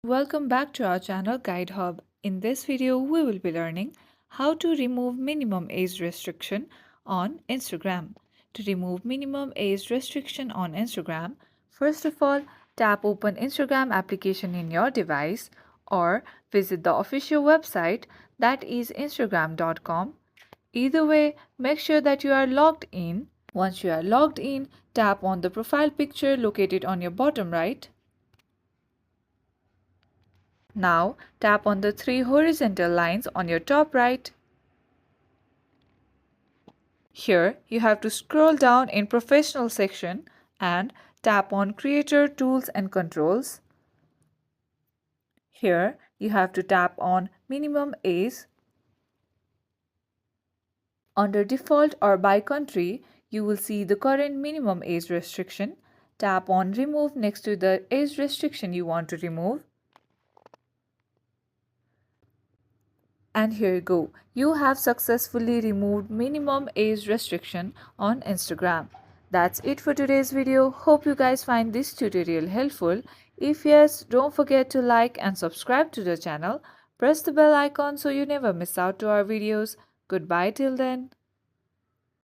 Welcome back to our channel Guide Hub. In this video, we will be learning how to remove minimum age restriction on Instagram. To remove minimum age restriction on Instagram, first of all, tap open Instagram application in your device or visit the official website, that is instagram.com. Either way, make sure that you are logged in. Once you are logged in, tap on the profile picture located on your bottom right. Now tap on the three horizontal lines on your top right. Here you have to scroll down in professional section and tap on creator tools and controls. Here you have to tap on minimum age. Under default or by country, you will see the current minimum age restriction. Tap on remove next to the age restriction you want to remove. And here you go. You have successfully removed minimum age restriction on Instagram. That's it for today's video. Hope you guys find this tutorial helpful. If yes, don't forget to like and subscribe to the channel. Press the bell icon so you never miss out to our videos. Goodbye till then.